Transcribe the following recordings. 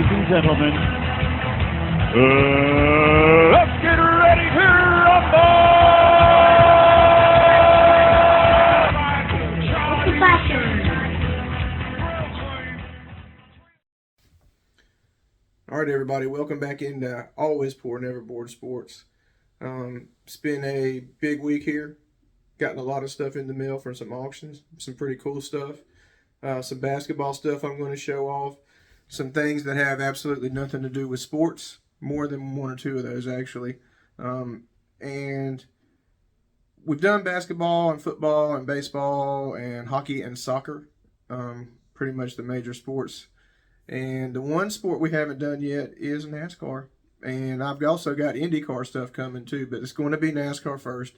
ladies and gentlemen. Let's get ready to rumble! All right, everybody, welcome back into Always Poor, Never Bored Sports. It's been a big week here. Gotten a lot of stuff in the mail from some auctions, some pretty cool stuff. Some basketball stuff I'm going to show off. Some things that have absolutely nothing to do with sports. More than one or two of those, actually. And we've done basketball and football and baseball and hockey and soccer. Pretty much the major sports. And the one sport we haven't done yet is NASCAR. And I've also got IndyCar stuff coming too, but it's going to be NASCAR first.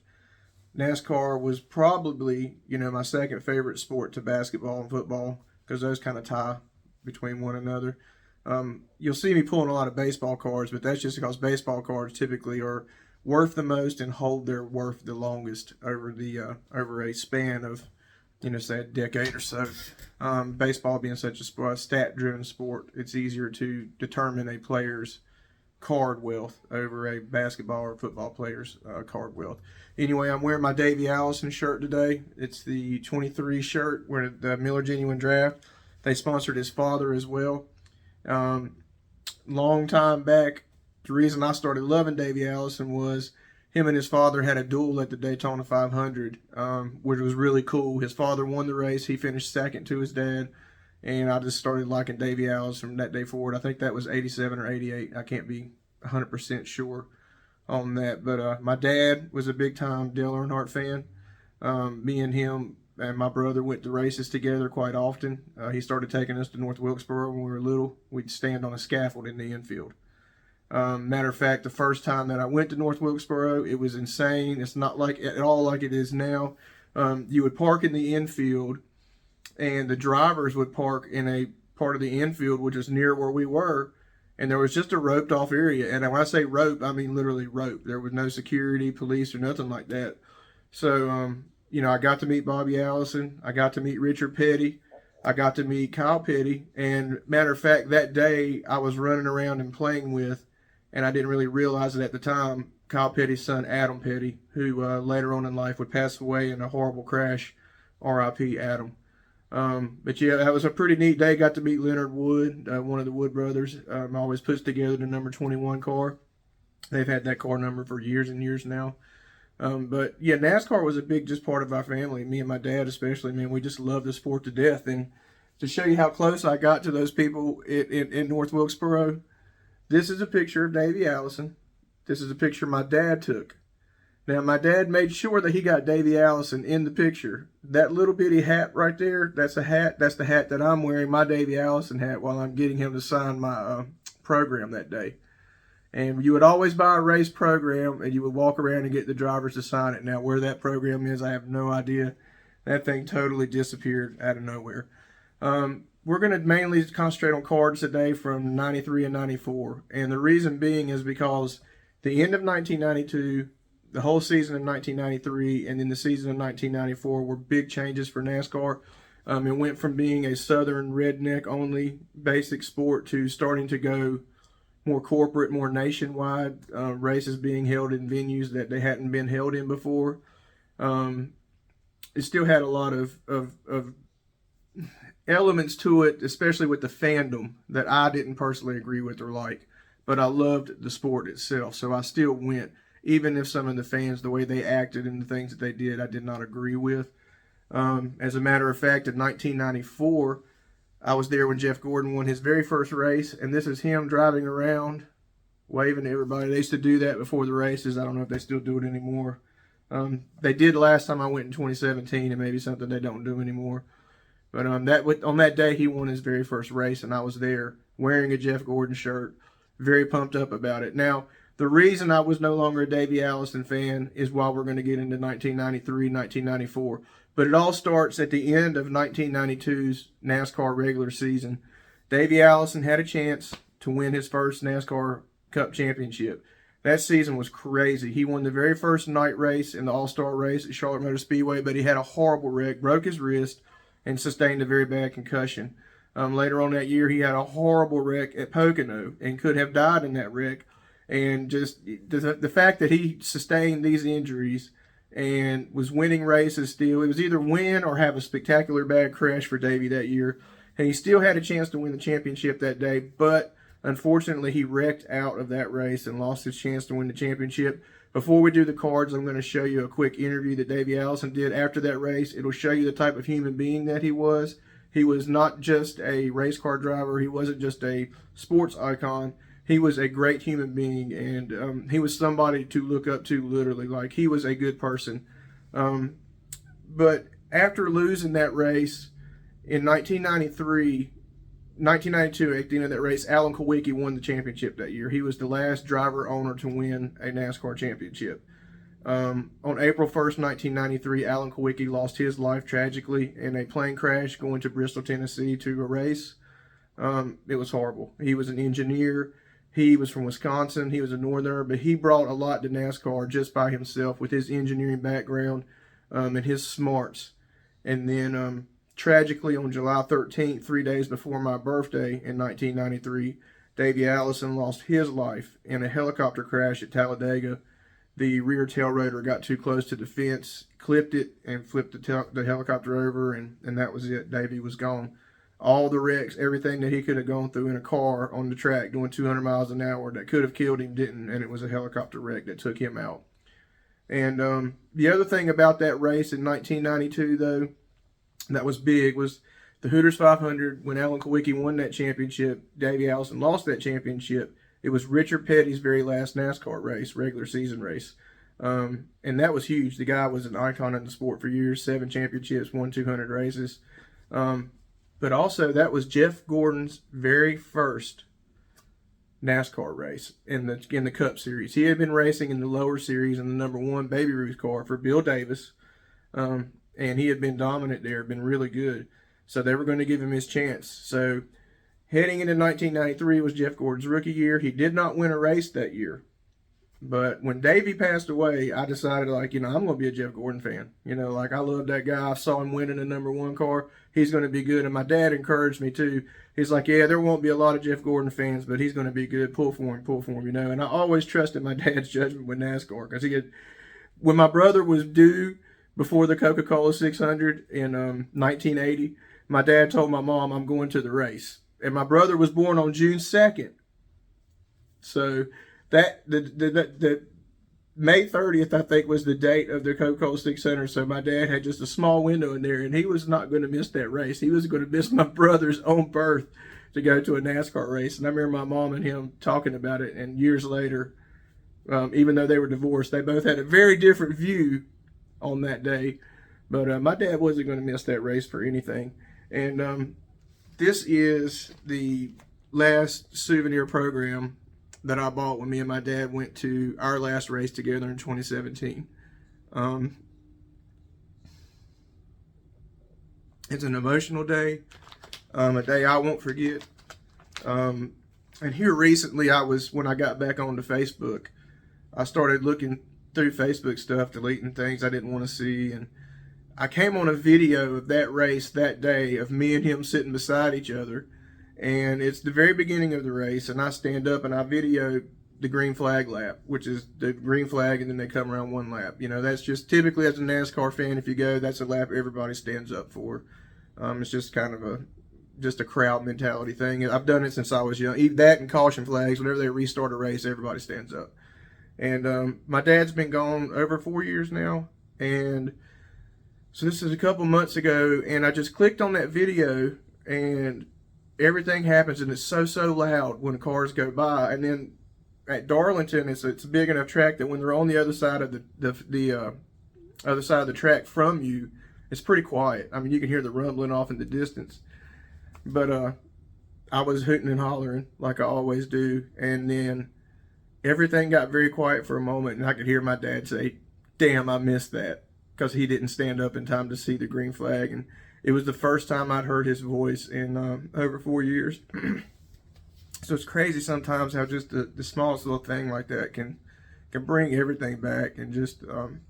NASCAR was probably, my second favorite sport to basketball and football because those kind of tie between one another. You'll see me pulling a lot of baseball cards, but that's just because baseball cards typically are worth the most and hold their worth the longest over a span of, say a decade or so. Baseball being such a stat-driven sport, it's easier to determine a player's card wealth over a basketball or football player's card wealth. Anyway, I'm wearing my Davey Allison shirt today. It's the 23 shirt, where the Miller Genuine Draft. They sponsored his father as well. Long time back, the reason I started loving Davey Allison was him and his father had a duel at the Daytona 500, which was really cool. His father won the race. He finished second to his dad. And I just started liking Davey Allison from that day forward. I think that was 87 or 88. I can't be 100% sure on that. But my dad was a big-time Dale Earnhardt fan. Me and him and my brother went to races together quite often. He started taking us to North Wilkesboro when we were little. We'd stand on a scaffold in the infield. Matter of fact, the first time that I went to North Wilkesboro, it was insane. It's not like at all like it is now. You would park in the infield, and the drivers would park in a part of the infield which is near where we were, and there was just a roped off area. And when I say rope, I mean literally rope. There was no security, police, or nothing like that. So, I got to meet Bobby Allison. I got to meet Richard Petty. I got to meet Kyle Petty. And matter of fact, that day I was running around and playing with, and I didn't really realize it at the time, Kyle Petty's son, Adam Petty, who later on in life would pass away in a horrible crash. R.I.P. Adam. But yeah, that was a pretty neat day. Got to meet Leonard Wood, one of the Wood brothers. Always puts together the number 21 car. They've had that car number for years and years now. But yeah, NASCAR was a big just part of our family. Me and my dad especially, man, we just love the sport to death. And to show you how close I got to those people in North Wilkesboro, this is a picture of Davey Allison. This is a picture my dad took. Now, my dad made sure that he got Davey Allison in the picture. That little bitty hat right there, that's a hat. That's the hat that I'm wearing, my Davey Allison hat, while I'm getting him to sign my program that day. And you would always buy a race program, and you would walk around and get the drivers to sign it. Now, where that program is, I have no idea. That thing totally disappeared out of nowhere. We're going to mainly concentrate on cards today from 93 and 94. And the reason being is because the end of 1992, the whole season of 1993, and then the season of 1994 were big changes for NASCAR. It went from being a southern redneck-only basic sport to starting to go more corporate, more nationwide, races being held in venues that they hadn't been held in before. It still had a lot of elements to it, especially with the fandom, that I didn't personally agree with or like. But I loved the sport itself, so I still went. Even if some of the fans, the way they acted and the things that they did, I did not agree with. As a matter of fact, in 1994, I was there when Jeff Gordon won his very first race, and this is him driving around, waving to everybody. They used to do that before the races. I don't know if they still do it anymore. They did last time I went in 2017, and maybe something they don't do anymore. But on that day, he won his very first race, and I was there wearing a Jeff Gordon shirt, very pumped up about it. Now, the reason I was no longer a Davey Allison fan is while we're going to get into 1993, 1994. But it all starts at the end of 1992's NASCAR regular season. Davey Allison had a chance to win his first NASCAR Cup championship. That season was crazy. He won the very first night race in the All-Star race at Charlotte Motor Speedway, but he had a horrible wreck, broke his wrist, and sustained a very bad concussion. Later on that year, he had a horrible wreck at Pocono and could have died in that wreck. And just the fact that he sustained these injuries and was winning races still, it was either win or have a spectacular bad crash for Davey that year. And he still had a chance to win the championship that day, but unfortunately he wrecked out of that race and lost his chance to win the championship. Before we do the cards, I'm going to show you a quick interview that Davey Allison did after that race. It'll show you the type of human being that he was. He was not just a race car driver. He wasn't just a sports icon. He was a great human being, and he was somebody to look up to, literally. Like, he was a good person. But after losing that race in 1992, at the end of that race, Alan Kulwicki won the championship that year. He was the last driver owner to win a NASCAR championship. On April 1st, 1993, Alan Kulwicki lost his life tragically in a plane crash going to Bristol, Tennessee to a race. It was horrible. He was an engineer. He was from Wisconsin. He was a northerner, but he brought a lot to NASCAR just by himself with his engineering background and his smarts. And then tragically, on July 13th, 3 days before my birthday in 1993, Davey Allison lost his life in a helicopter crash at Talladega. The rear tail rotor got too close to the fence, clipped it, and flipped the helicopter over, and that was it. Davey was gone. All the wrecks, everything that he could have gone through in a car on the track doing 200 miles an hour that could have killed him didn't, and it was a helicopter wreck that took him out. And the other thing about that race in 1992, though, that was big was the Hooters 500. When Alan Kulwicki won that championship, Davey Allison lost that championship. It was Richard Petty's very last NASCAR race, regular season race. And that was huge. The guy was an icon in the sport for years, 7 championships, won 200 races. But also, that was Jeff Gordon's very first NASCAR race in the Cup Series. He had been racing in the lower series in the number 1 Baby Ruth car for Bill Davis. And he had been dominant there, been really good. So they were going to give him his chance. So heading into 1993 was Jeff Gordon's rookie year. He did not win a race that year. But when Davey passed away, I decided, I'm going to be a Jeff Gordon fan. I love that guy. I saw him winning a number 1 car. He's going to be good. And my dad encouraged me, too. He's like, yeah, there won't be a lot of Jeff Gordon fans, but he's going to be good. Pull for him, And I always trusted my dad's judgment with NASCAR. Because when my brother was due before the Coca-Cola 600 in 1980, my dad told my mom, I'm going to the race. And my brother was born on June 2nd. So the May 30th, I think, was the date of the Coca-Cola 600. So my dad had just a small window in there, and he was not going to miss that race. He was going to miss my brother's own birth to go to a NASCAR race. And I remember my mom and him talking about it. And years later, even though they were divorced, they both had a very different view on that day. But my dad wasn't going to miss that race for anything. And this is the last souvenir program that I bought when me and my dad went to our last race together in 2017. It's an emotional day, a day I won't forget. And here recently, when I got back onto Facebook, I started looking through Facebook stuff, deleting things I didn't want to see, and I came on a video of that race that day of me and him sitting beside each other. And it's the very beginning of the race, and I stand up and I video the green flag lap, which is the green flag, and then they come around 1 lap. That's just typically, as a NASCAR fan, if you go, that's a lap everybody stands up for. It's just kind of a crowd mentality thing. I've done it since I was young. Even that and caution flags, whenever they restart a race, everybody stands up. And my dad's been gone over 4 years now, and so this is a couple months ago, and I just clicked on that video, and everything happens, and it's so loud when the cars go by. And then at Darlington, it's a big enough track that when they're on the other side of the other side of the track from you, it's pretty quiet. I mean, you can hear the rumbling off in the distance. But I was hooting and hollering like I always do, and then everything got very quiet for a moment, and I could hear my dad say, "Damn, I missed that," because he didn't stand up in time to see the green flag. And it was the first time I'd heard his voice in over 4 years. So it's crazy sometimes how just the smallest little thing like that can bring everything back. And just it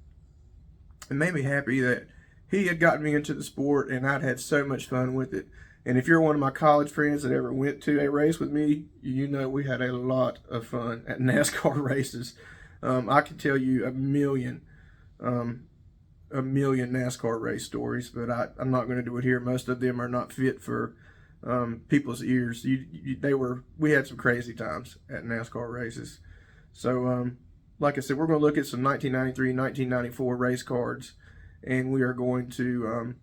made me happy that he had gotten me into the sport, and I'd had so much fun with it. And if you're one of my college friends that ever went to a race with me, you know we had a lot of fun at NASCAR races. I could tell you a million NASCAR race stories, but I'm not going to do it here. Most of them are not fit for people's ears. We had some crazy times at NASCAR races. So, like I said, we're going to look at some 1993, 1994 race cards, and we are going to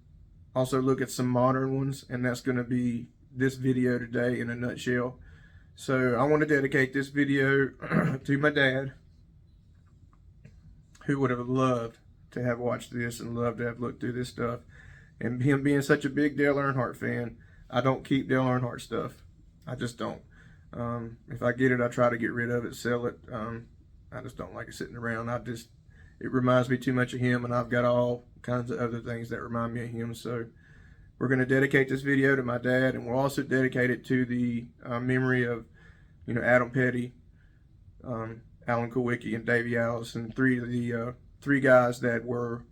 also look at some modern ones, and that's going to be this video today in a nutshell. So I want to dedicate this video to my dad, who would have loved to have watched this and loved to have looked through this stuff. And him being such a big Dale Earnhardt fan, I don't keep Dale Earnhardt stuff. I just don't. If I get it, I try to get rid of it, sell it. I just don't like it sitting around. It reminds me too much of him, and I've got all kinds of other things that remind me of him. So we're going to dedicate this video to my dad, and we'll also dedicate it to the memory of, Adam Petty, Alan Kulwicki, and Davey Allison, three guys that were,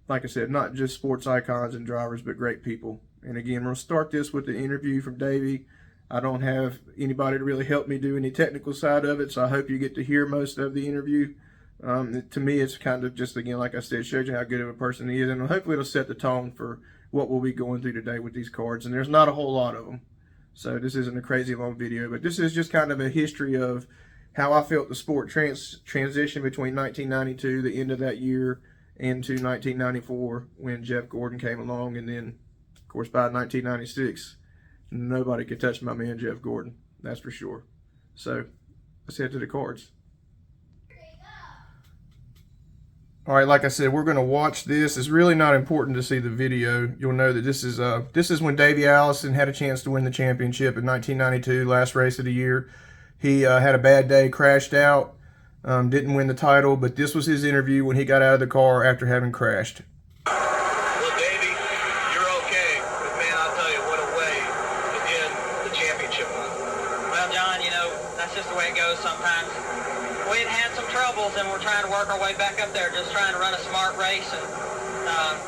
like I said, not just sports icons and drivers, but great people. And again, we'll start this with the interview from Davey. I don't have anybody to really help me do any technical side of it, so I hope you get to hear most of the interview. To me, it's kind of just, again, like I said, shows you how good of a person he is, and hopefully it'll set the tone for what we'll be going through today with these cards. And there's not a whole lot of them, so this isn't a crazy long video, but this is just kind of a history of how I felt the sport transition between 1992, the end of that year, into 1994 when Jeff Gordon came along, and then, of course, by 1996, nobody could touch my man Jeff Gordon, that's for sure. So let's head to the cards. All right, like I said, we're going to watch this. It's really not important to see the video. You'll know that this is when Davey Allison had a chance to win the championship in 1992, last race of the year. He had a bad day, crashed out, didn't win the title, but this was his interview when he got out of the car after having crashed. Well, Davey, you're okay, but man, I'll tell you, what a way to end the championship hunt. Well, John, that's just the way it goes sometimes. We had some troubles, and we're trying to work our way back up there, just trying to run a smart race, and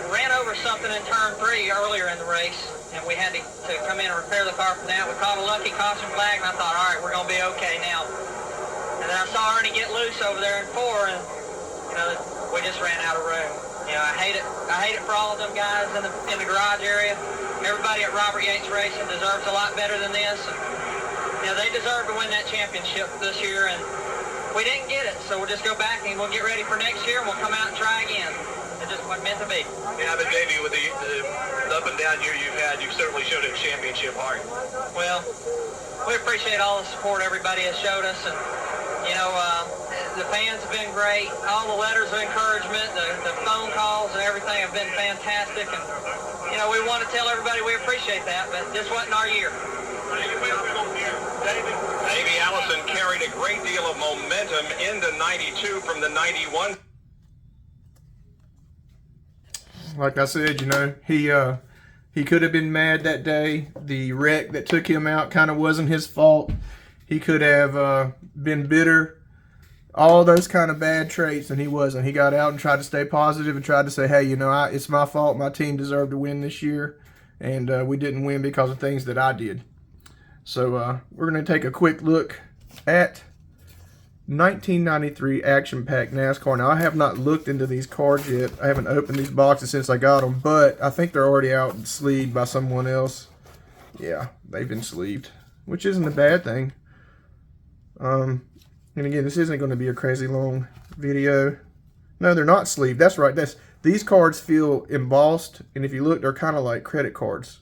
ran over something in turn 3 earlier in the race, and we had to come in and repair the car from that. We caught a lucky caution flag, and I thought, all right, we're going to be okay now. And then I saw Ernie get loose over there in 4, and we just ran out of room. I hate it for all of them guys in the garage area. Everybody at Robert Yates Racing deserves a lot better than this. And, they deserve to win that championship this year, and we didn't get it, so we'll just go back and we'll get ready for next year, and we'll come out and try again. It just wasn't meant to be. Yeah, but Davey, with the up and down year you've had, you've certainly showed a championship heart. Well, we appreciate all the support everybody has showed us, and the fans have been great. All the letters of encouragement, the phone calls, and everything have been fantastic. And we want to tell everybody we appreciate that, but this wasn't our year. Davey Allison carried a great deal of momentum into 92 from the 91. Like I said, he could have been mad that day. The wreck that took him out kind of wasn't his fault. He could have been bitter, all those kind of bad traits, and he wasn't. He got out and tried to stay positive and tried to say, hey, it's my fault. My team deserved to win this year, and we didn't win because of things that I did. So we're going to take a quick look at 1993 action-packed NASCAR. Now, I have not looked into these cards yet. I haven't opened these boxes since I got them, but I think they're already out and sleeved by someone else. Yeah, they've been sleeved, which isn't a bad thing. And again, this isn't going to be a crazy long video. No, they're not sleeved. That's right. These cards feel embossed, and if you look, they're kind of like credit cards,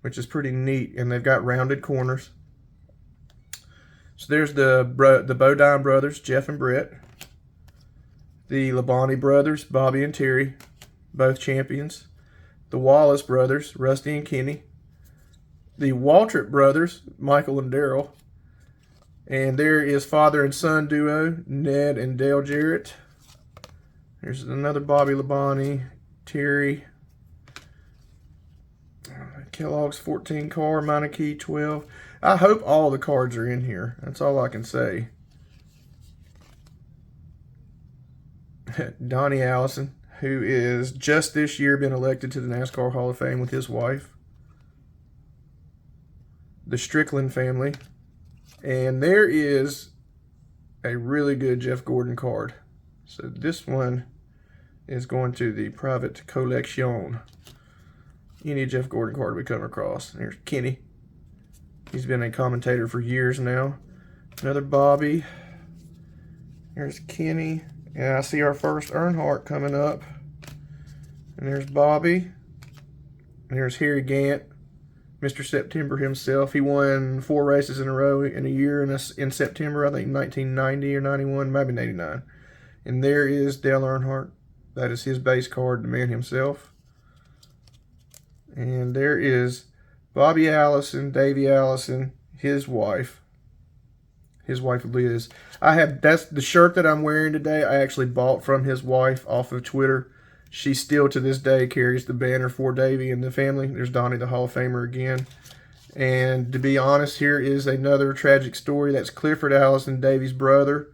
which is pretty neat, and they've got rounded corners. So there's the Bodine brothers, Jeff and Brett. The Labonte brothers, Bobby and Terry, both champions. The Wallace brothers, Rusty and Kenny. The Waltrip brothers, Michael and Daryl. And there is father and son duo, Ned and Dale Jarrett. There's another Bobby Labonte, Terry. Kellogg's 14 car, Meineke 12. I hope all the cards are in here. That's all I can say. Donnie Allison, who is just this year been elected to the NASCAR Hall of Fame with his wife. the Strickland family. And there is a really good Jeff Gordon card. So this one is going to the private collection. Any Jeff Gordon card we come across. There's Kenny. He's been a commentator for years now. Another Bobby. There's Kenny. And I see our first Earnhardt coming up. And there's Bobby. And there's Harry Gant, Mr. September himself. He won 4 races in a row in a year in September, I think 1990 or 91, maybe 89. And there is Dale Earnhardt. That is his base card, the man himself. And there is Bobby Allison, Davey Allison, his wife. His wife Liz. That's the shirt that I'm wearing today. I actually bought from his wife off of Twitter. She still to this day carries the banner for Davey and the family. There's Donnie the Hall of Famer again. And to be honest, here is another tragic story. That's Clifford Allison, Davey's brother.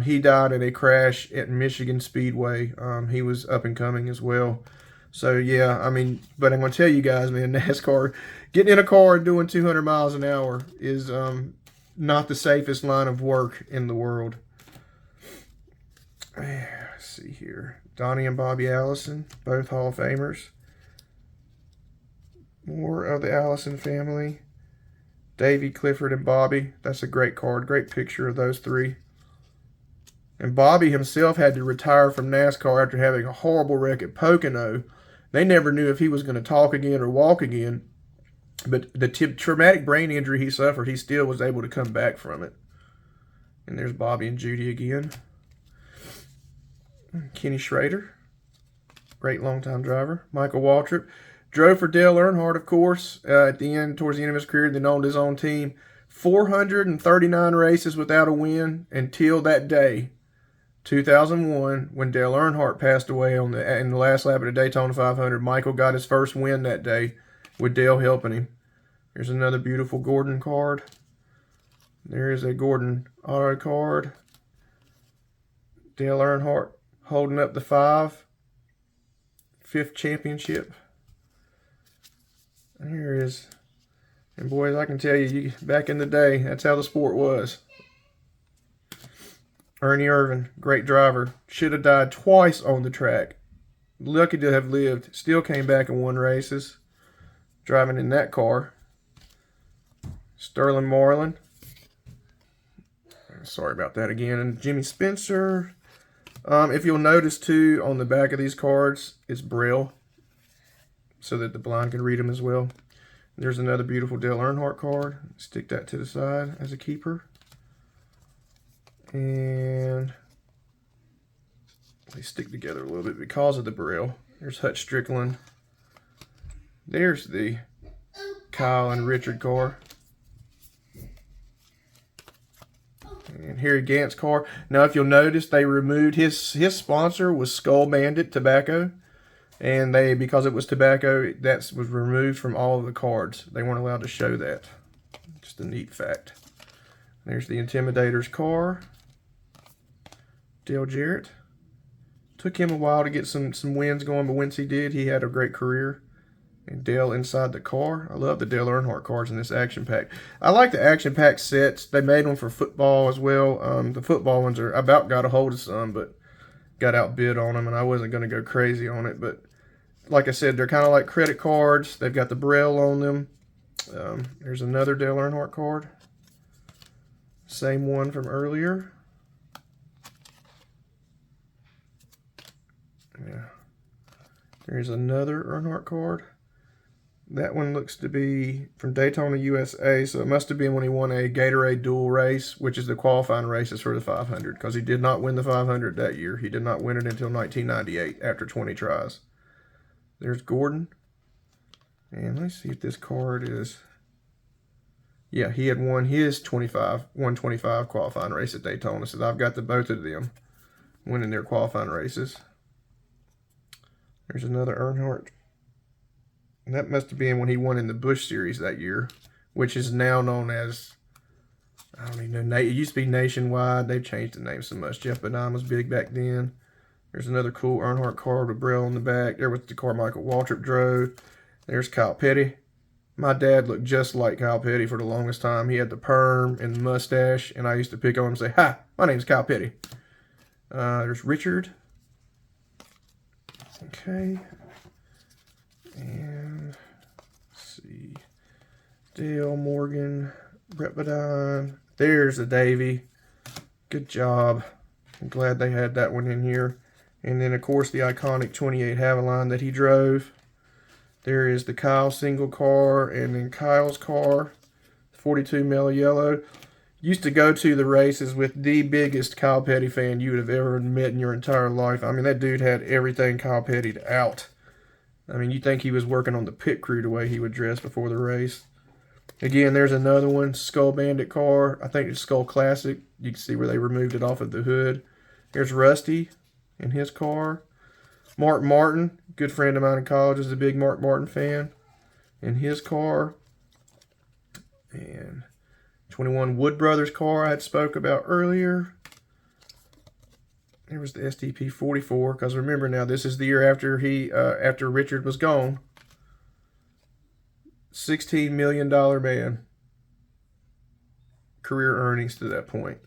He died in a crash at Michigan Speedway. He was up and coming as well. So yeah, I mean, but I'm going to tell you guys, man, NASCAR, getting in a car and doing 200 miles an hour is not the safest line of work in the world. Let's see here. Donnie and Bobby Allison, both Hall of Famers. More of the Allison family. Davey, Clifford, and Bobby. That's a great card. Great picture of those 3. And Bobby himself had to retire from NASCAR after having a horrible wreck at Pocono. They never knew if he was going to talk again or walk again. But the traumatic brain injury he suffered, he still was able to come back from it. And there's Bobby and Judy again. Kenny Schrader, great longtime driver. Michael Waltrip drove for Dale Earnhardt, of course, towards the end of his career, then owned his own team. 439 races without a win until that day, 2001, when Dale Earnhardt passed away in the last lap of the Daytona 500. Michael got his first win that day with Dale helping him. Here's another beautiful Gordon card. There is a Gordon auto card. Dale Earnhardt holding up the 5th championship. And here is, and boys, I can tell you, back in the day, that's how the sport was. Ernie Irvan, great driver, should have died twice on the track. Lucky to have lived. Still came back and won races, driving in that car. Sterling Marlin. Sorry about that again. And Jimmy Spencer. If you'll notice too, on the back of these cards, it's Braille, so that the blind can read them as well. There's another beautiful Dale Earnhardt card. Stick that to the side as a keeper. And they stick together a little bit because of the Braille. There's Hutch Strickland. There's the Kyle and Richard car. And Harry Gant's car. Now, if you'll notice, they removed his sponsor was Skull Bandit Tobacco, and because it was tobacco, that was removed from all of the cards. They weren't allowed to show that. Just a neat fact. There's the Intimidator's car. Dale Jarrett. Took him a while to get some wins going, but once he did, he had a great career. And Dale inside the car. I love the Dale Earnhardt cars in this action pack. I like the action pack sets. They made them for football as well. The football ones are, I about got a hold of some, but got outbid on them, and I wasn't going to go crazy on it. But like I said, they're kind of like credit cards. They've got the Braille on them. There's another Dale Earnhardt card. Same one from earlier. Yeah. There's another Earnhardt card. That one looks to be from Daytona, USA, so it must have been when he won a Gatorade dual race, which is the qualifying races for the 500, because he did not win the 500 that year. He did not win it until 1998 after 20 tries. There's Gordon. And let's see if this card is... Yeah, he had won his 125 qualifying race at Daytona, so I've got both of them winning their qualifying races. There's another Earnhardt. And that must have been when he won in the Busch Series that year, which is now known as, I don't even know, it used to be Nationwide. They've changed the name so much. Jeff Benham was big back then. There's another cool Earnhardt card with Braille on the back. There was the car Michael Waltrip drove. There's Kyle Petty. My dad looked just like Kyle Petty for the longest time. He had the perm and the mustache, and I used to pick on him and say, "Hi, my name's Kyle Petty." There's Richard. Okay. And let's see. Dale Morgan, Brett Badine. There's the Davy. Good job. I'm glad they had that one in here. And then, of course, the iconic 28 Haviline that he drove. There is the Kyle single car, and then Kyle's car, 42 Mellow Yellow. Used to go to the races with the biggest Kyle Petty fan you would have ever met in your entire life. I mean, that dude had everything Kyle Petty'd out. I mean, you'd think he was working on the pit crew the way he would dress before the race. Again, there's another one, Skull Bandit car. I think it's Skull Classic. You can see where they removed it off of the hood. There's Rusty in his car. Mark Martin, good friend of mine in college, is a big Mark Martin fan, in his car. And 21 Wood Brothers car I had spoke about earlier. There was the STP 44, because remember now, this is the year after after Richard was gone. $16 million man. Career earnings to that point.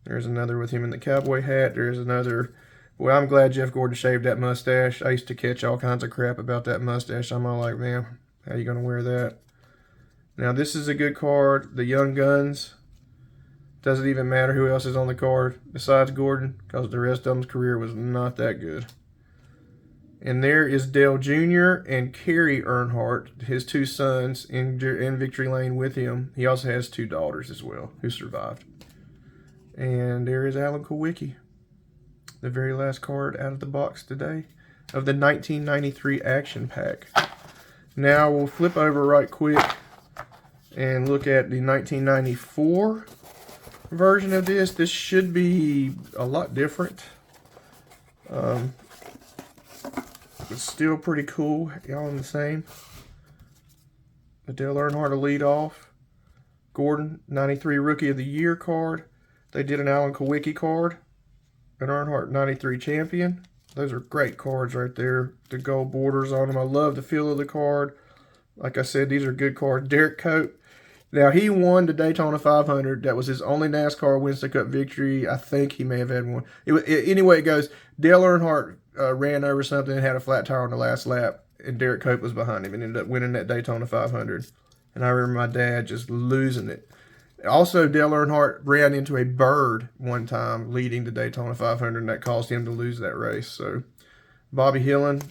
There's another with him in the cowboy hat. There's another. Well, I'm glad Jeff Gordon shaved that mustache. I used to catch all kinds of crap about that mustache. I'm all like, man, how you going to wear that? Now, this is a good card. The Young Guns. Doesn't even matter who else is on the card besides Gordon, because the rest of them's career was not that good. And there is Dale Jr. and Kerry Earnhardt, his two sons, in Victory Lane with him. He also has two daughters as well, who survived. And there is Alan Kulwicki, the very last card out of the box today of the 1993 Action Pack. Now we'll flip over right quick and look at the 1994 version of this. This should be a lot different. It's still pretty cool. Y'all in the same. The Dale Earnhardt to lead off. Gordon, 93 Rookie of the Year card. They did an Alan Kulwicki card. An Earnhardt 93 champion. Those are great cards right there. The gold borders on them. I love the feel of the card. Like I said, these are good cards. Derek Cope. Now, he won the Daytona 500. That was his only NASCAR Winston Cup victory. I think he may have had one. Anyway, it goes, Dale Earnhardt ran over something and had a flat tire on the last lap, and Derek Cope was behind him and ended up winning that Daytona 500. And I remember my dad just losing it. Also, Dale Earnhardt ran into a bird one time leading the Daytona 500, and that caused him to lose that race. So, Bobby Hillin,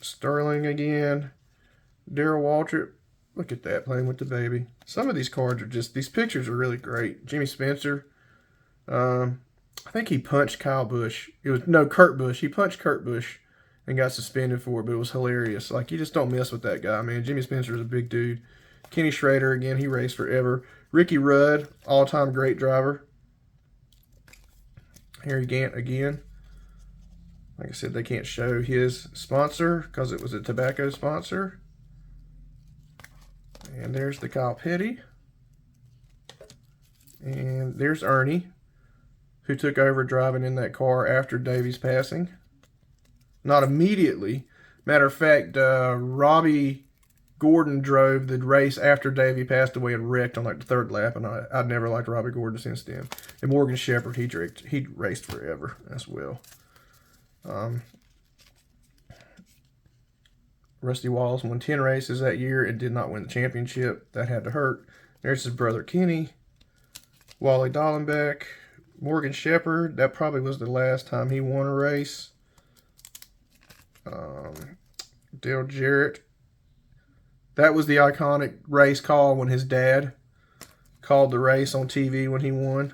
Sterling again, Darrell Waltrip. Look at that, playing with the baby. Some of these cards are just, these pictures are really great. Jimmy Spencer. I think he punched Kyle Busch. Kurt Busch. He punched Kurt Busch and got suspended for it, but it was hilarious. Like, you just don't mess with that guy, man. Jimmy Spencer is a big dude. Kenny Schrader, again, he raced forever. Ricky Rudd, all-time great driver. Harry Gant again. Like I said, they can't show his sponsor because it was a tobacco sponsor. And there's the Kyle Petty. And there's Ernie, who took over driving in that car after Davy's passing. Not immediately. Matter of fact, Robbie Gordon drove the race after Davy passed away and wrecked on like the third lap, and I'd never liked Robbie Gordon since then. And Morgan Shepherd, he raced forever as well. Rusty Wallace won 10 races that year and did not win the championship. That had to hurt. There's his brother Kenny. Wally Dallenbeck. Morgan Shepherd. That probably was the last time he won a race. Dale Jarrett. That was the iconic race call when his dad called the race on TV when he won.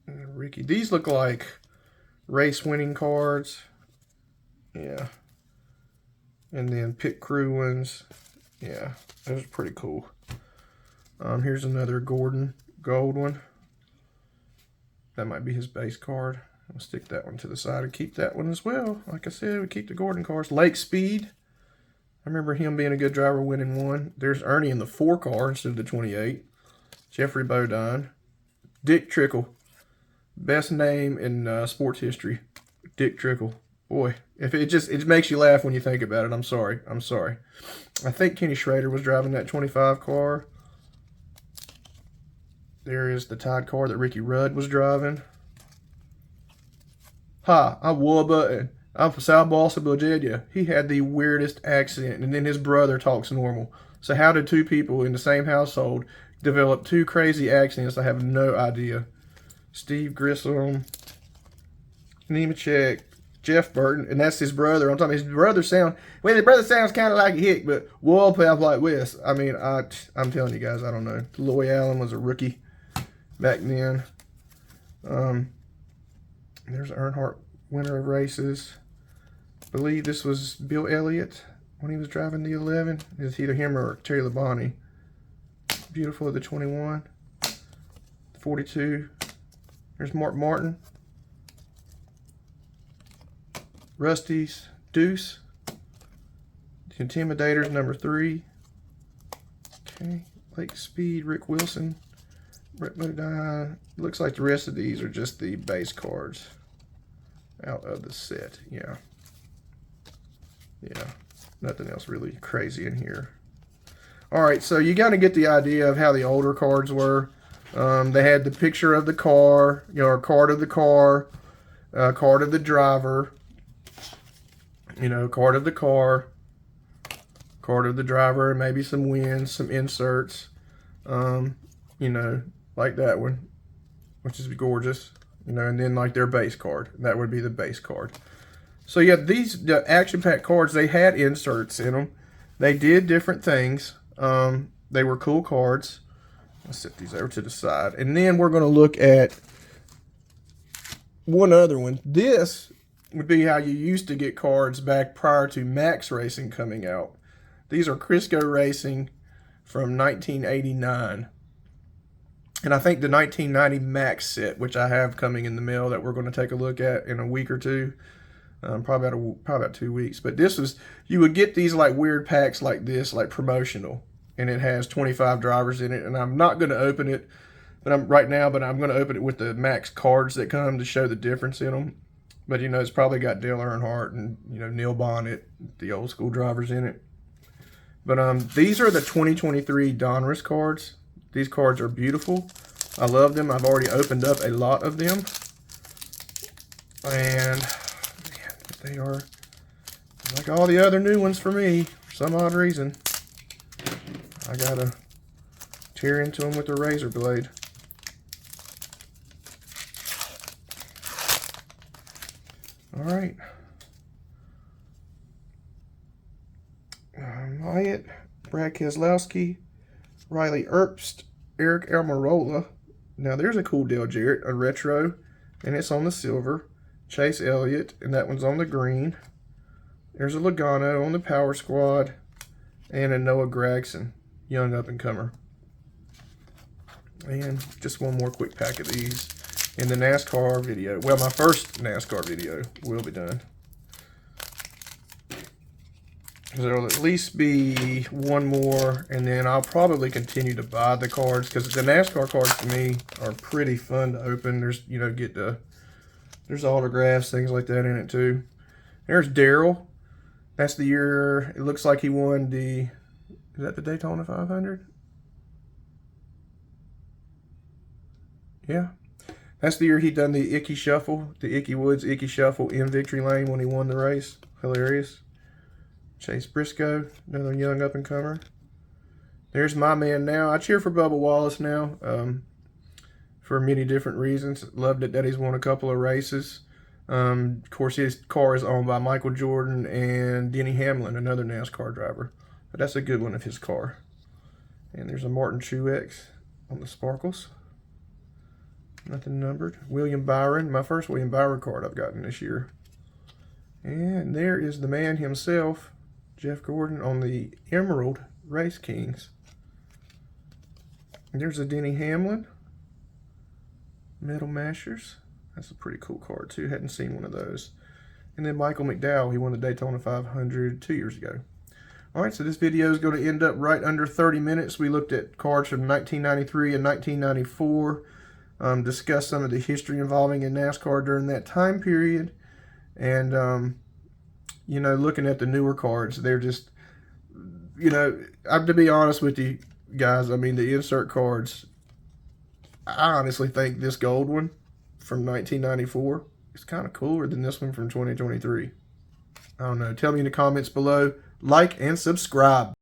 And Ricky. These look like race winning cards. Yeah. And then pit crew ones. Yeah, those are pretty cool. Here's another Gordon gold one. That might be his base card. I'll stick that one to the side and keep that one as well. Like I said, we keep the Gordon cards. Lake Speed. I remember him being a good driver, winning one. There's Ernie in the 4 car instead of the 28. Jeffrey Bodine. Dick Trickle. Best name in sports history. Dick Trickle. Boy, if it makes you laugh when you think about it. I'm sorry. I think Kenny Schrader was driving that 25 car. There is the Tide car that Ricky Rudd was driving. Hi, I'm War Button. I'm from South Boston, Virginia. He had the weirdest accent, and then his brother talks normal. So how did two people in the same household develop two crazy accents? I have no idea. Steve Grissom, Nemechek, Jeff Burton, and that's his brother. I'm talking his brother sounds kind of like a hick, but Walpath like West. I mean, I'm telling you guys, I don't know. Loy Allen was a rookie back then. There's Earnhardt, winner of races. I believe this was Bill Elliott when he was driving the 11. It's either him or Terry Labonte. Beautiful of the 21. 42. There's Mark Martin. Rusty's Deuce. The Intimidators, number 3. Okay. Lake Speed, Rick Wilson. Brett Bodine. Looks like the rest of these are just the base cards out of the set. Yeah. Nothing else really crazy in here. All right, so you got to get the idea of how the older cards were. They had the picture of the car, or card of the car, card of the driver, card of the car, card of the driver, and maybe some wins, some inserts, like that one, which is gorgeous, and then like their base card. That would be the base card. So yeah, the action pack cards, they had inserts in them. They did different things. They were cool cards. Let's set these over to the side. And then we're going to look at one other one. This would be how you used to get cards back prior to Max Racing coming out. These are Crisco Racing from 1989. And I think the 1990 Max set, which I have coming in the mail that we're going to take a look at in a week or two. Probably about 2 weeks. But this was, you would get these like weird packs like this, like promotional, and it has 25 drivers in it. And I'm not going to open it, but I'm going to open it with the Max cards that come to show the difference in them. But it's probably got Dale Earnhardt and Neil Bonnet, the old school drivers in it. But these are the 2023 Donruss cards. These cards are beautiful. I love them. I've already opened up a lot of them, and they are like all the other new ones for me. For some odd reason, I gotta tear into them with a razor blade. All right. Myatt, Brad Keselowski, Riley Erbst, Eric Almirola. Now there's a cool Dale Jarrett, a retro, and it's on the silver. Chase Elliott, and that one's on the green. There's a Logano on the Power Squad, and a Noah Gragson, young up-and-comer. And just one more quick pack of these in the NASCAR video. Well, my first NASCAR video will be done. There will at least be one more, and then I'll probably continue to buy the cards, because the NASCAR cards to me are pretty fun to open. There's, there's autographs, things like that in it too. There's Daryl. That's the year, it looks like he won is that the Daytona 500? Yeah. That's the year he done the Icky Shuffle, the Icky Woods Icky Shuffle in victory lane when he won the race. Hilarious. Chase Briscoe, another young up-and-comer. There's my man now. I cheer for Bubba Wallace now. For many different reasons. Loved it that he's won a couple of races. Of course, his car is owned by Michael Jordan and Denny Hamlin, another NASCAR driver. But that's a good one of his car. And there's a Martin Truex on the sparkles. Nothing numbered. William Byron, my first William Byron card I've gotten this year. And there is the man himself, Jeff Gordon, on the Emerald Race Kings. And there's a Denny Hamlin. Metal Mashers. That's a pretty cool card too. Hadn't seen one of those. And then Michael McDowell, he won the Daytona 500 2 years ago. Alright, so this video is going to end up right under 30 minutes. We looked at cards from 1993 and 1994. Discussed some of the history involving in NASCAR during that time period. And, you know, looking at the newer cards, they're just, you know, to be honest with you guys, I mean, the insert cards, I honestly think this gold one from 1994 is kind of cooler than this one from 2023. I don't know. Tell me in the comments below. Like and subscribe.